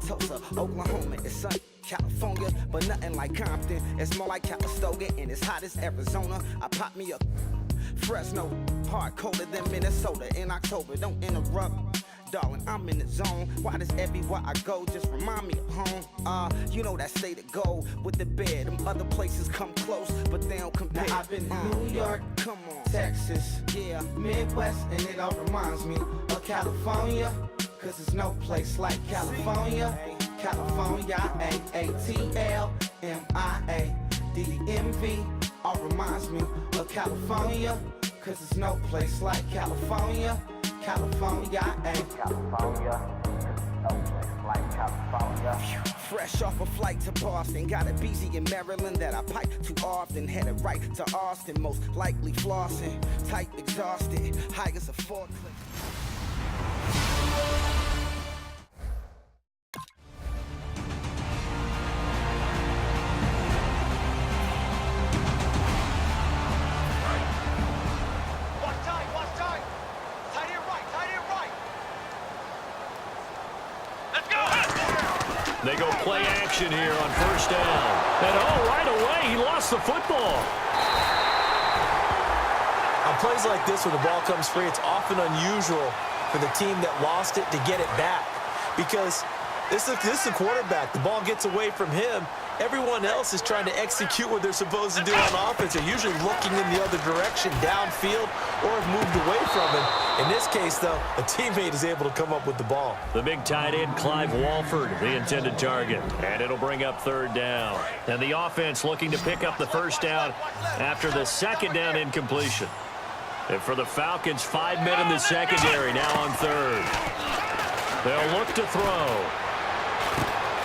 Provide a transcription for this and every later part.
Tulsa, Oklahoma, it's sunny. California, but nothing like Compton. It's more like Calistoga, and it's hot as Arizona. I pop me a Fresno, hard colder than Minnesota in October. Don't interrupt, darling, I'm in the zone. Why does everywhere I go just remind me of home? You know that state of gold with the bed. Them other places come close, but they don't compare. Now I've been to New York, come on, Texas, yeah, Midwest, and it all reminds me of California, cause there's no place like California. California, A-A-T-L-M-I-A-D-D-M-V, all reminds me of California, cause there's no place like California. California, California, no place like California. Fresh off a flight to Boston, got a BZ in Maryland that I pipe too often. Headed right to Austin, most likely flossing. Type exhausted, high as a forklift. They go play action here on first down. And right away, he lost the football. On plays like this where the ball comes free, it's often unusual for the team that lost it to get it back. Because this is the quarterback. The ball gets away from him. Everyone else is trying to execute what they're supposed to do on offense. They're usually looking in the other direction, downfield, or have moved away from him. In this case, though, a teammate is able to come up with the ball. The big tight end, Clive Walford, the intended target. And it'll bring up third down. And the offense looking to pick up the first down after the second down incompletion. And for the Falcons, 5 men in the secondary now on third. They'll look to throw.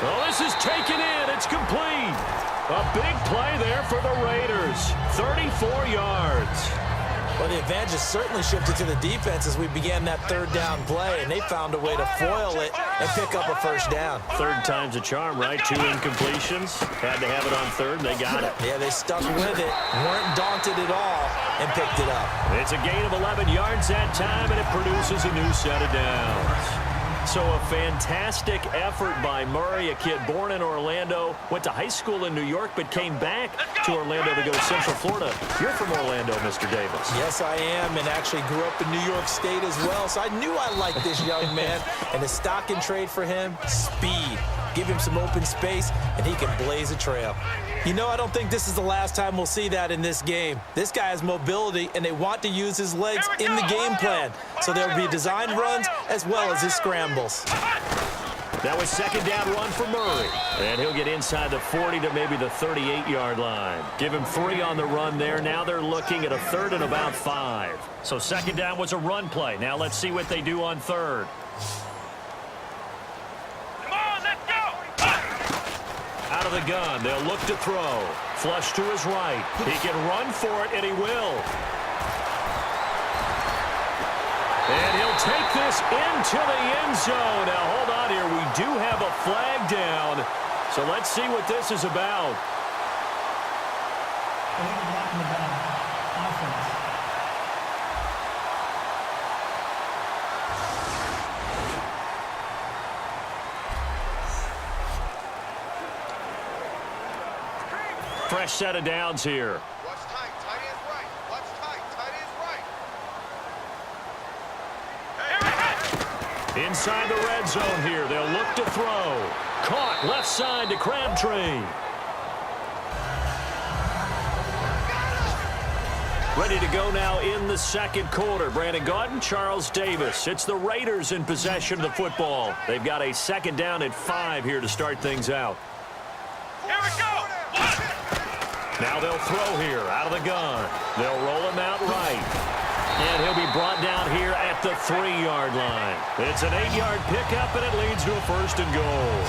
Oh, this is taken in. It's complete. A big play there for the Raiders. 34 yards. Well, the advantage has certainly shifted to the defense as we began that third down play, and they found a way to foil it and pick up a first down. Third time's a charm, right? 2 incompletions. Had to have it on third, and they got it. Yeah, they stuck with it, weren't daunted at all, and picked it up. It's a gain of 11 yards that time, and it produces a new set of downs. So a fantastic effort by Murray, a kid born in Orlando, went to high school in New York, but came back to Orlando to go to Central Florida. You're from Orlando, Mr. Davis. Yes, I am, and actually grew up in New York State as well, so I knew I liked this young man. And the stock and trade for him, speed. Give him some open space, and he can blaze a trail. You know, I don't think this is the last time we'll see that in this game. This guy has mobility, and they want to use his legs in the game plan. So there'll be designed runs as well as his scrambles. That was second down run for Murray. And he'll get inside the 40 to maybe the 38-yard line. Give him 3 on the run there. Now they're looking at a third and about 5. So second down was a run play. Now let's see what they do on third. Out of the gun, they'll look to throw. Flush to his right. He can run for it, and he will. And he'll take this into the end zone. Now, hold on here. We do have a flag down. So let's see what this is about. Fresh set of downs here. Watch tight, tight end right. Watch tight, tight end right. Inside the red zone here. They'll look to throw. Caught left side to Crabtree. Ready to go now in the second quarter. Brandon Gaudin, Charles Davis. It's the Raiders in possession of the football. They've got a second down at 5 here to start things out. Here we go. Now they'll throw here out of the gun. They'll roll him out right. And he'll be brought down here at the 3-yard line. It's an 8-yard pickup, and it leads to a first and goal.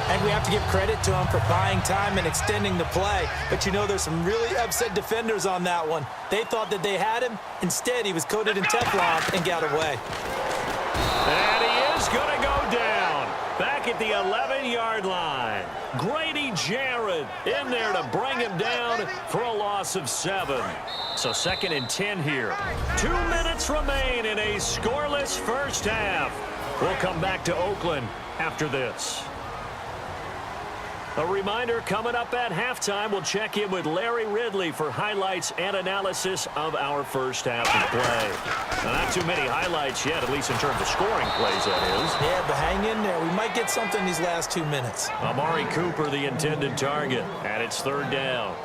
And we have to give credit to him for buying time and extending the play. But, you know, there's some really upset defenders on that one. They thought that they had him. Instead, he was coated in Teflon and got away. And he is going to go down. Back at the 11-yard line. Grady Jarrett in there to bring him down for a loss of 7. So second and 10 here. 2 minutes remain in a scoreless first half. We'll come back to Oakland after this. A reminder, coming up at halftime, we'll check in with Larry Ridley for highlights and analysis of our first half of play. Now, not too many highlights yet, at least in terms of scoring plays, that is. Yeah, but hang in there. We might get something these last 2 minutes. Amari Cooper, the intended target, and it's third down.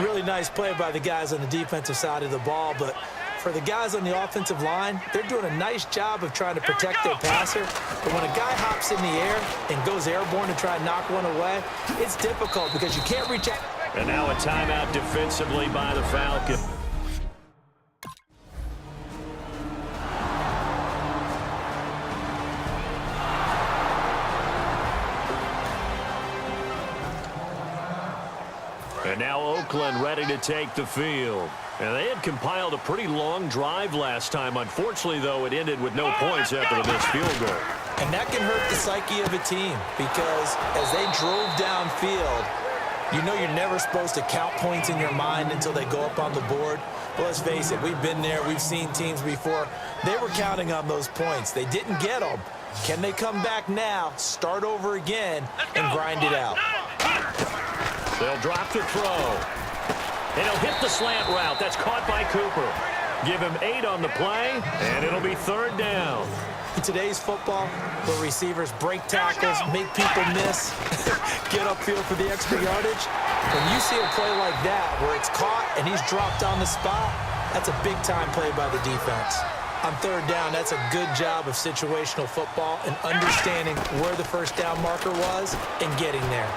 Really nice play by the guys on the defensive side of the ball, but for the guys on the offensive line, they're doing a nice job of trying to protect their passer. But when a guy hops in the air and goes airborne to try and knock one away, it's difficult because you can't reach out. And now a timeout defensively by the Falcons. And now Oakland ready to take the field. And they had compiled a pretty long drive last time. Unfortunately, though, it ended with no points after the missed field goal. And that can hurt the psyche of a team because as they drove downfield, you know you're never supposed to count points in your mind until they go up on the board. But let's face it, we've been there. We've seen teams before. They were counting on those points. They didn't get them. Can they come back now, start over again, and grind it out? They'll drop the throw. And he'll hit the slant route. That's caught by Cooper. Give him 8 on the play, and it'll be third down. In today's football, where receivers break tackles, make people miss, get upfield for the extra yardage, when you see a play like that where it's caught and he's dropped on the spot, that's a big-time play by the defense. On third down, that's a good job of situational football and understanding where the first down marker was and getting there.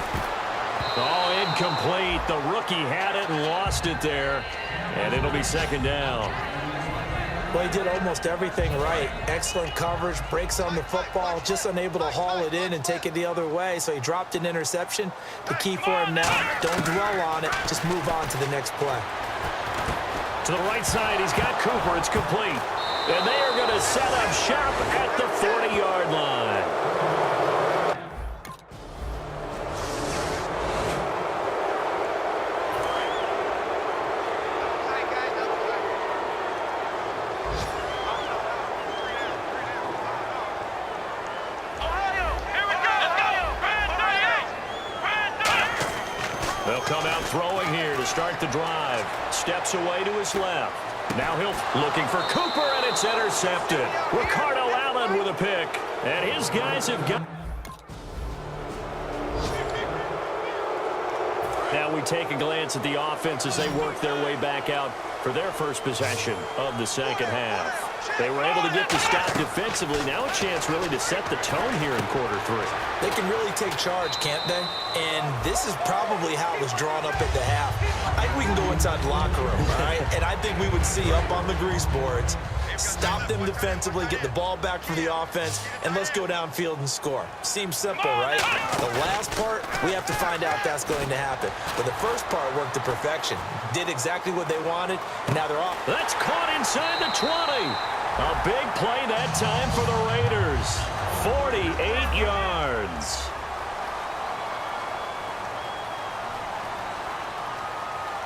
Oh, incomplete. The rookie had it and lost it there. And it'll be second down. Well, he did almost everything right. Excellent coverage, breaks on the football, just unable to haul it in and take it the other way. So he dropped an interception. The key for him now, don't dwell on it. Just move on to the next play. To the right side, he's got Cooper. It's complete. And they are going to set up shop at the 40-yard line. They'll come out throwing here to start the drive. Steps away to his left. Now he'll looking for Cooper, and it's intercepted. Ricardo Allen with a pick. And his guys have got... Now we take a glance at the offense as they work their way back out for their first possession of the second half. They were able to get the stop defensively. Now a chance really to set the tone here in quarter 3. They can really take charge, can't they? And this is probably how it was drawn up at the half. I think we can go inside the locker room, all right? And I think we would see up on the grease boards, stop them defensively, get the ball back for the offense, and let's go downfield and score. Seems simple, right? The last part, we have to find out if that's going to happen. But the first part worked to perfection. Did exactly what they wanted, and now they're off. That's caught inside the 20. A big play that time for the Raiders. 48 yards.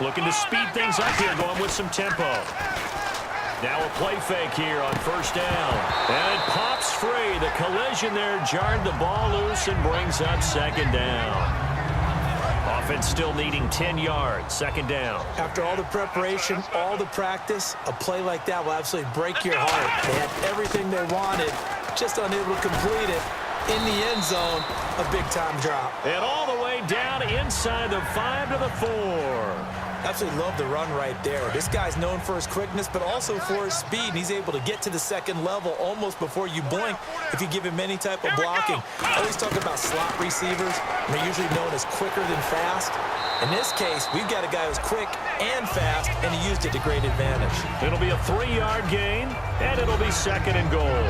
Looking to speed things up here, going with some tempo. Now a play fake here on first down. And it pops free. The collision there jarred the ball loose and brings up second down. Offense still needing 10 yards. Second down. After all the preparation, all the practice, a play like that will absolutely break your heart. They had everything they wanted, just unable to complete it. In the end zone, a big-time drop. And all the way down inside the 5 to the 4. Absolutely love the run right there. This guy's known for his quickness, but also for his speed. He's able to get to the second level almost before you blink if you give him any type of blocking. I always talk about slot receivers. They're usually known as quicker than fast. In this case, we've got a guy who's quick and fast, and he used it to great advantage. It'll be a 3-yard gain, and it'll be second and goal.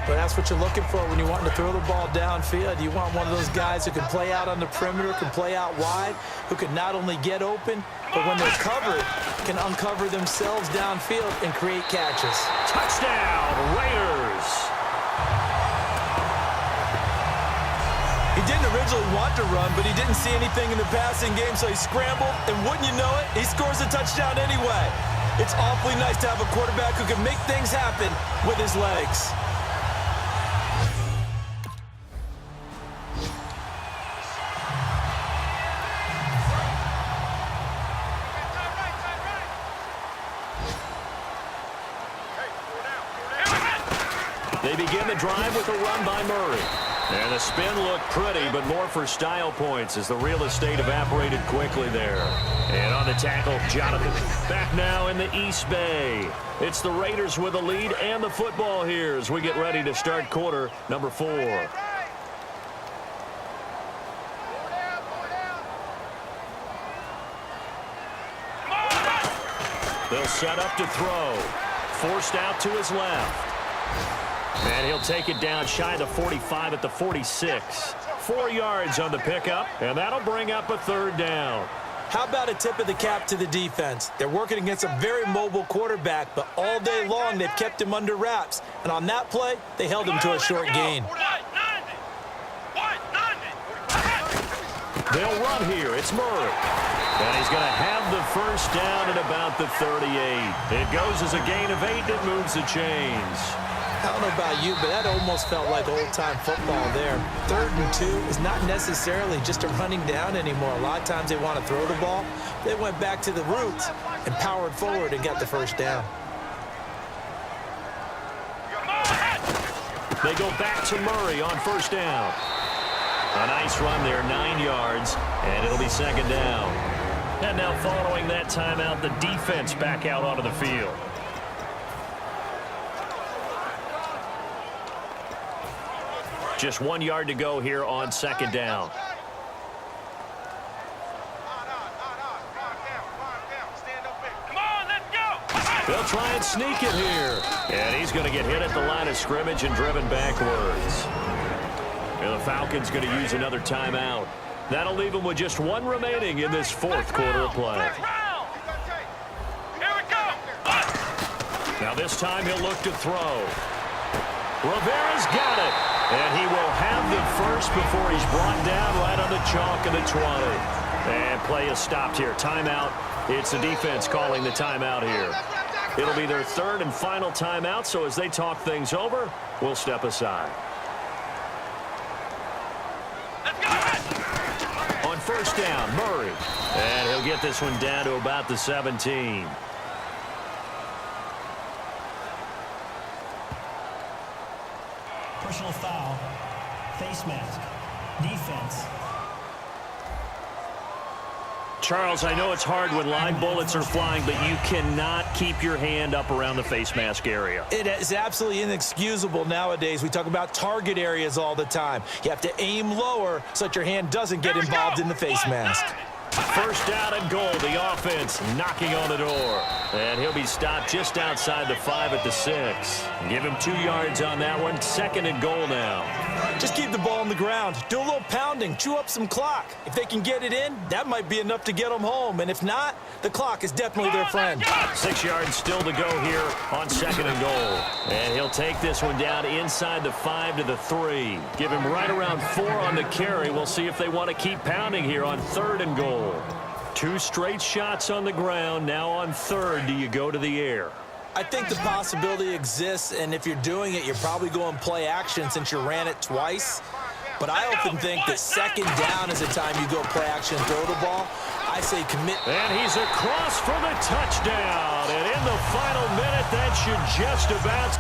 But that's what you're looking for when you want to throw the ball downfield. You want one of those guys who can play out on the perimeter, can play out wide, who can not only get open, but when they're covered, can uncover themselves downfield and create catches. Touchdown, Raiders! He didn't originally want to run, but he didn't see anything in the passing game, so he scrambled, and wouldn't you know it, he scores a touchdown anyway. It's awfully nice to have a quarterback who can make things happen with his legs. They begin the drive with a run by Murray. And the spin looked pretty, but more for style points as the real estate evaporated quickly there. And on the tackle, Jonathan. Back now in the East Bay. It's the Raiders with the lead and the football here as we get ready to start quarter number 4. They'll set up to throw. Forced out to his left. And he'll take it down shy of the 45 at the 46. 4 yards on the pickup, and that'll bring up a third down. How about a tip of the cap to the defense? They're working against a very mobile quarterback, but all day long they've kept him under wraps. And on that play, they held him to a short gain. They'll run here. It's Murray. And he's going to have the first down at about the 38. It goes as a gain of 8 that moves the chains. I don't know about you, but that almost felt like old-time football there. 3rd and 2 is not necessarily just a running down anymore. A lot of times they want to throw the ball. They went back to the roots and powered forward and got the first down. They go back to Murray on first down. A nice run there, 9 yards, and it'll be second down. And now following that timeout, the defense back out onto the field. Just 1 yard to go here on second down. They'll try and sneak it here. And he's going to get hit at the line of scrimmage and driven backwards. And the Falcons going to use another timeout. That'll leave them with just 1 remaining in this 4th quarter of play. Now this time he'll look to throw. Rivera's got it. And he will have the first before he's brought down right on the chalk of the 20. And play is stopped here. Timeout. It's the defense calling the timeout here. It'll be their 3rd and final timeout, so as they talk things over, we'll step aside. On first down, Murray. And he'll get this one down to about the 17. Personal foul, face mask, defense. Charles, I know it's hard when live bullets are flying, but you cannot keep your hand up around the face mask area. It is absolutely inexcusable nowadays. We talk about target areas all the time. You have to aim lower so that your hand doesn't get involved in the face mask. First down and goal. The offense knocking on the door. And he'll be stopped just outside the 5 at the 6. Give him 2 yards on that one. 2nd and goal now. Just keep the ball on the ground. Do a little pounding. Chew up some clock. If they can get it in, that might be enough to get them home. And if not, the clock is definitely their friend. 6 yards still to go here on 2nd and goal. And he'll take this one down inside the 5 to the 3. Give him right around 4 on the carry. We'll see if they want to keep pounding here on 3rd and goal. 2 straight shots on the ground. Now on 3rd, do you go to the air? I think the possibility exists, and if you're doing it, you're probably going play action since you ran it twice. But I often think that 2nd down is the time you go play action and throw the ball. I say commit. And he's across for the touchdown. And in the final minute, that should just about...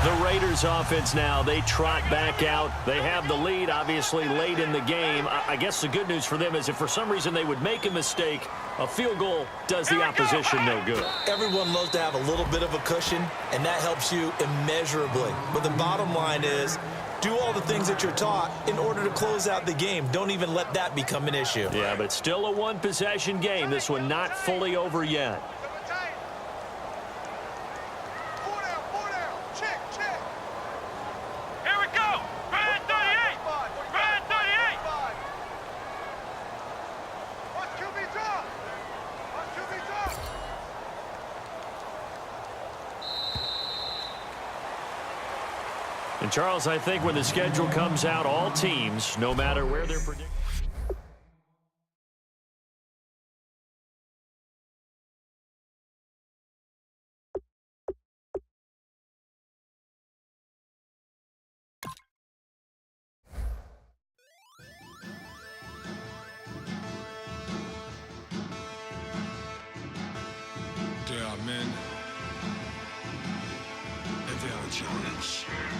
The Raiders offense now, they trot back out. They have the lead, obviously, late in the game. I guess the good news for them is if for some reason they would make a mistake, a field goal does the opposition no good. Everyone loves to have a little bit of a cushion, and that helps you immeasurably. But the bottom line is, do all the things that you're taught in order to close out the game. Don't even let that become an issue. Yeah, but it's still a one-possession game. This one not fully over yet. And Charles, I think when the schedule comes out, all teams, no matter where they're predicted. Giants.